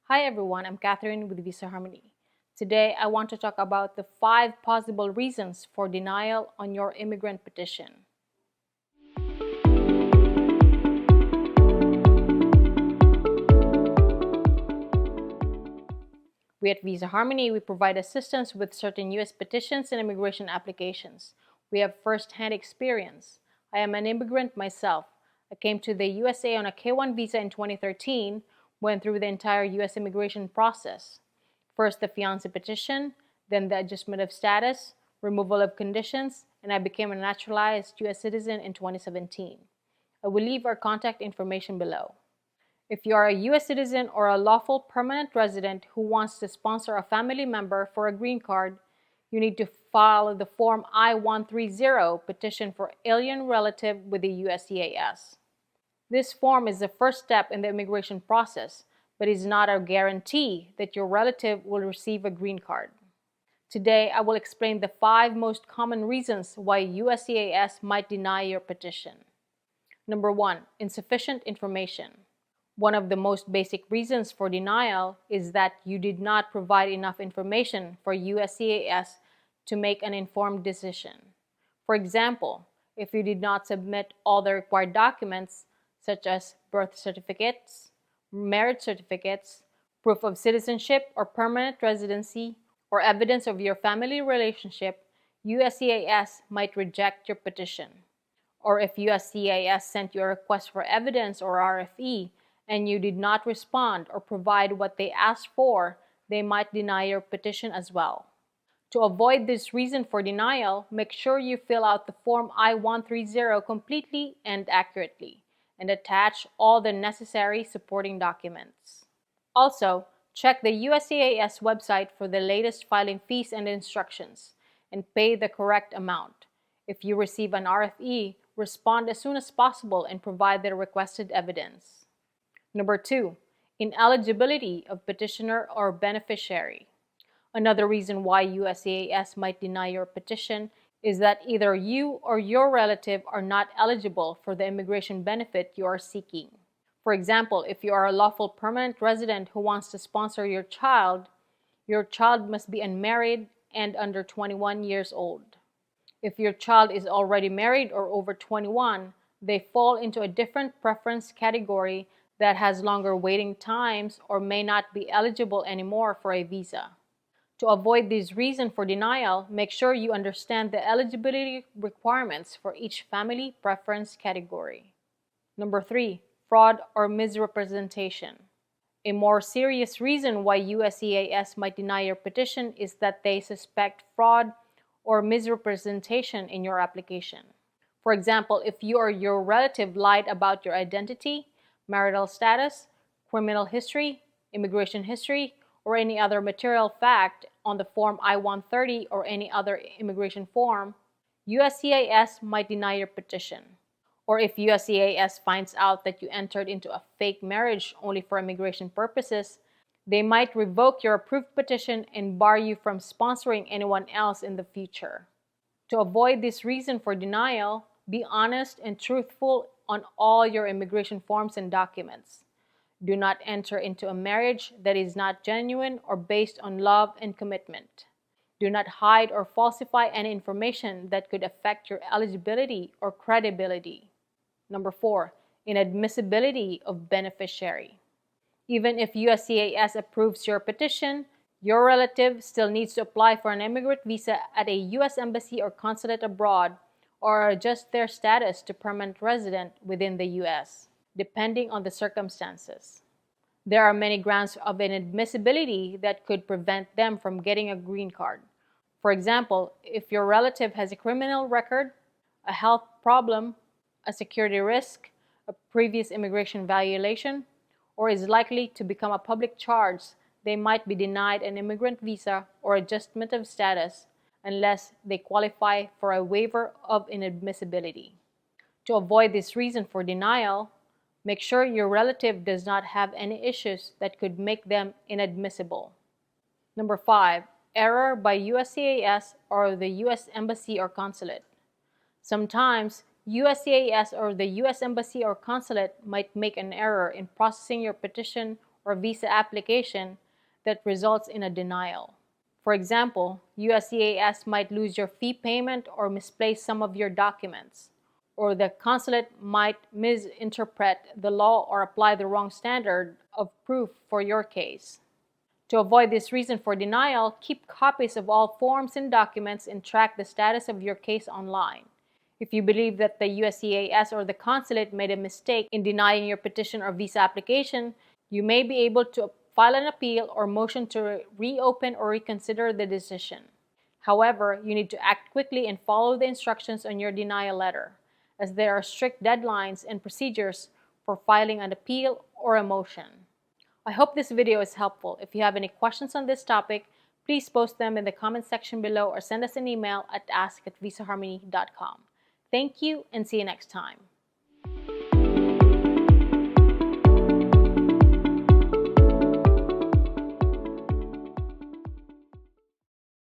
Hi everyone, I'm Catherine with Visa Harmony. Today I want to talk about the 5 possible reasons for denial on your immigrant petition. We at Visa Harmony, we provide assistance with certain U.S. petitions and immigration applications. We have first-hand experience. I am an immigrant myself. I came to the USA on a K-1 visa in 2013, went through the entire U.S. immigration process. First the fiancé petition, then the adjustment of status, removal of conditions, and I became a naturalized U.S. citizen in 2017. I will leave our contact information below. If you are a U.S. citizen or a lawful permanent resident who wants to sponsor a family member for a green card, you need to file the Form I-130 petition for alien relative with the USCIS. This form is the first step in the immigration process, but is not a guarantee that your relative will receive a green card. Today, I will explain the 5 most common reasons why USCIS might deny your petition. Number 1. Insufficient information. One of the most basic reasons for denial is that you did not provide enough information for USCIS to make an informed decision. For example, if you did not submit all the required documents, such as birth certificates, marriage certificates, proof of citizenship or permanent residency, or evidence of your family relationship, USCIS might reject your petition. Or if USCIS sent you a request for evidence or RFE, and you did not respond or provide what they asked for, they might deny your petition as well. To avoid this reason for denial, make sure you fill out the Form I-130 completely and accurately, and attach all the necessary supporting documents. Also, check the USCIS website for the latest filing fees and instructions, and pay the correct amount. If you receive an RFE, respond as soon as possible and provide the requested evidence. Number 2. Ineligibility of petitioner or beneficiary. Another reason why USCIS might deny your petition is that either you or your relative are not eligible for the immigration benefit you are seeking. For example, if you are a lawful permanent resident who wants to sponsor your child must be unmarried and under 21 years old. If your child is already married or over 21, they fall into a different preference category that has longer waiting times or may not be eligible anymore for a visa. To avoid this reason for denial, make sure you understand the eligibility requirements for each family preference category. Number 3. Fraud or misrepresentation. A more serious reason why USCIS might deny your petition is that they suspect fraud or misrepresentation in your application. For example, if you or your relative lied about your identity, marital status, criminal history, immigration history, or any other material fact on the Form I-130 or any other immigration form, USCIS might deny your petition. Or if USCIS finds out that you entered into a fake marriage only for immigration purposes, they might revoke your approved petition and bar you from sponsoring anyone else in the future. To avoid this reason for denial, be honest and truthful on all your immigration forms and documents. Do not enter into a marriage that is not genuine or based on love and commitment. Do not hide or falsify any information that could affect your eligibility or credibility. Number 4. Inadmissibility of beneficiary. Even if USCIS approves your petition, your relative still needs to apply for an immigrant visa at a U.S. embassy or consulate abroad, or adjust their status to permanent resident within the U.S., depending on the circumstances. There are many grounds of inadmissibility that could prevent them from getting a green card. For example, if your relative has a criminal record, a health problem, a security risk, a previous immigration violation, or is likely to become a public charge, they might be denied an immigrant visa or adjustment of status unless they qualify for a waiver of inadmissibility. To avoid this reason for denial, make sure your relative does not have any issues that could make them inadmissible. Number 5. Error by USCIS or the U.S. Embassy or Consulate. Sometimes, USCIS or the U.S. Embassy or Consulate might make an error in processing your petition or visa application that results in a denial. For example, USCIS might lose your fee payment or misplace some of your documents, or the consulate might misinterpret the law or apply the wrong standard of proof for your case. To avoid this reason for denial, keep copies of all forms and documents and track the status of your case online. If you believe that the USCIS or the consulate made a mistake in denying your petition or visa application, you may be able to file an appeal or motion to reopen or reconsider the decision. However, you need to act quickly and follow the instructions on your denial letter, as there are strict deadlines and procedures for filing an appeal or a motion. I hope this video is helpful. If you have any questions on this topic, please post them in the comment section below or send us an email at ask@visaharmony.com. Thank you and see you next time.